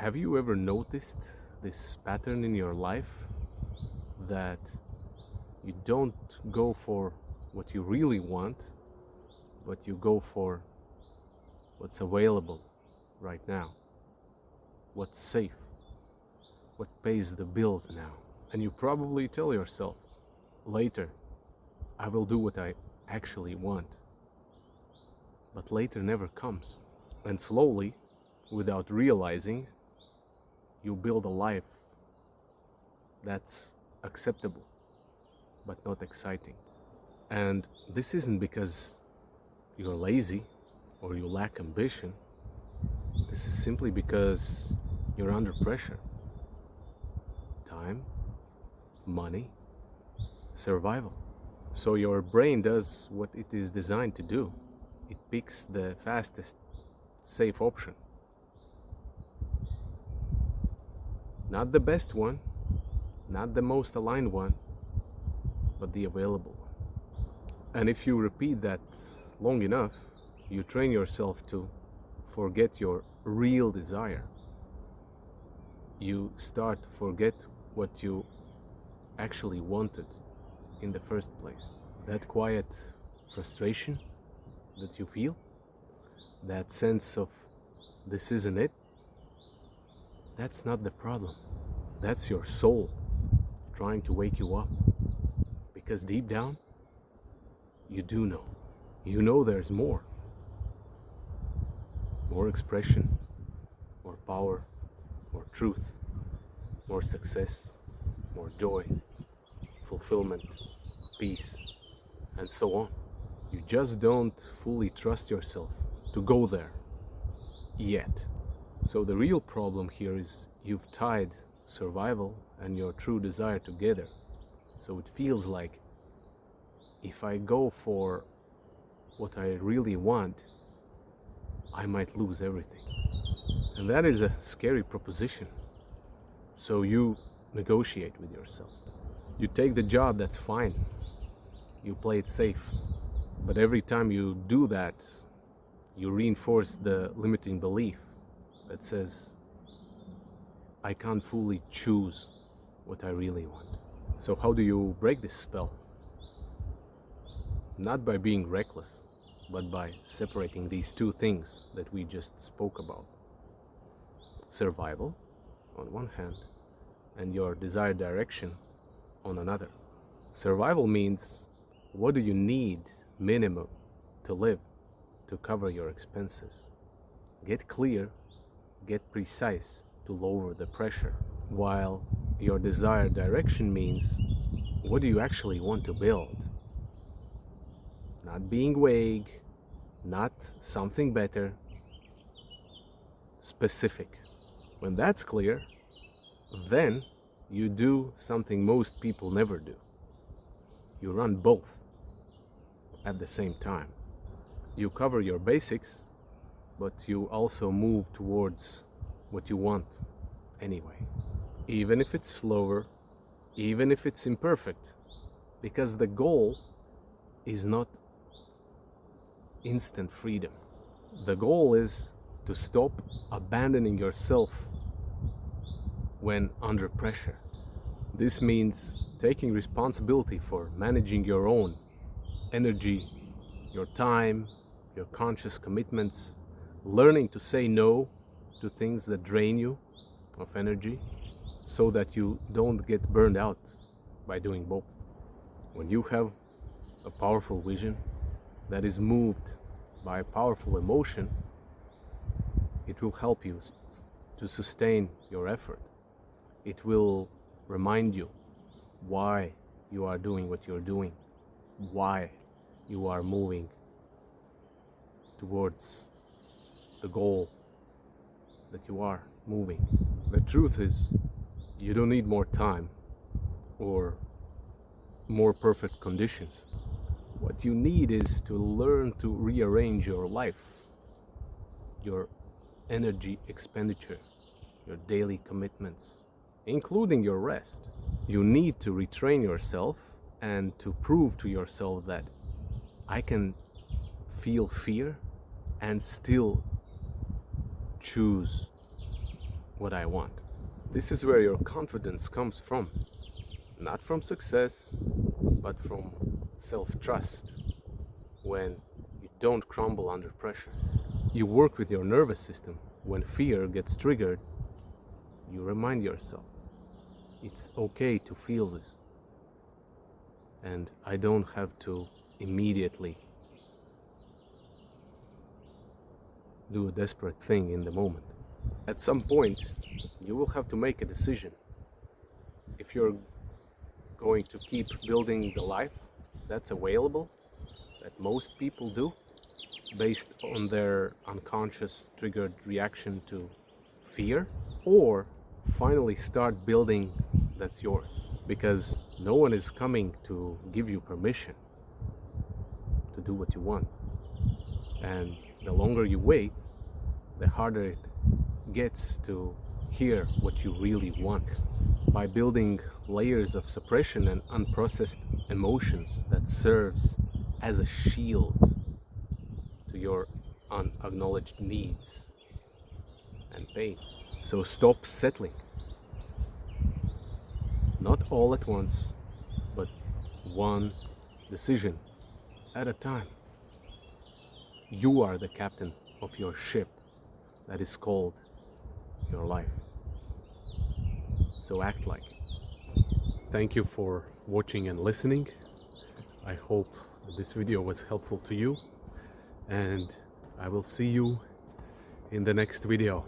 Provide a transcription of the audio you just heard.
Have you ever noticed this pattern in your life that you don't go for what you really want, but you go for what's available right now, what's safe, what pays the bills now? And you probably tell yourself, later, I will do what I actually want. But later never comes. And slowly, without realizing, you build a life that's acceptable, but not exciting. And this isn't because you're lazy or you lack ambition. This is simply because you're under pressure. Time, money, survival. So your brain does what it is designed to do. It picks the fastest, safe option. Not the best one, not the most aligned one, but the available one. And if you repeat that long enough, you train yourself to forget your real desire. You start to forget what you actually wanted in the first place. That quiet frustration that you feel, that sense of this isn't it, that's not the problem. That's your soul trying to wake you up. Because deep down, you do know. You know there's more. More expression, more power, more truth, more success, more joy, fulfillment, peace, and so on. You just don't fully trust yourself to go there yet. So the real problem here is you've tied survival and your true desire together. So it feels like if I go for what I really want, I might lose everything. And that is a scary proposition. So you negotiate with yourself. You take the job, that's fine. You play it safe. But every time you do that, you reinforce the limiting belief that says, I can't fully choose what I really want. So how do you break this spell? Not by being reckless, but by separating these two things that we just spoke about. Survival on one hand, and your desired direction on another. Survival means, what do you need minimum to live, to cover your expenses? Get clear, get precise to lower the pressure. While your desired direction means, what do you actually want to build? Not being vague, not something better, specific. When that's clear, then you do something most people never do. You run both at the same time. You cover your basics, but you also move towards what you want anyway. Even if it's slower, even if it's imperfect, because the goal is not instant freedom. The goal is to stop abandoning yourself when under pressure. This means taking responsibility for managing your own energy, your time, your conscious commitments, learning to say no to things that drain you of energy so that you don't get burned out by doing both. When you have a powerful vision that is moved by a powerful emotion, it will help you to sustain your effort. It will remind you why you are doing what you're doing, why you are moving towards the goal that you are moving. The truth is, you don't need more time or more perfect conditions. What you need is to learn to rearrange your life, your energy expenditure, your daily commitments, including your rest. You need to retrain yourself and to prove to yourself that I can feel fear and still choose what I want. This is where your confidence comes from. Not from success, but from self-trust. When you don't crumble under pressure. You work with your nervous system. When fear gets triggered, you remind yourself, it's okay to feel this. And I don't have to immediately do a desperate thing in the moment. At some point, you will have to make a decision. If you're going to keep building the life that's available, that most people do, based on their unconscious triggered reaction to fear, or finally start building that's yours. Because no one is coming to give you permission to do what you want. And the longer you wait, the harder it gets to hear what you really want. By building layers of suppression and unprocessed emotions that serves as a shield to your unacknowledged needs and pain. So stop settling. Not all at once, but one decision at a time. You are the captain of your ship that is called your life. So act like it. Thank you for watching and listening. I hope that this video was helpful to you, and I will see you in the next video.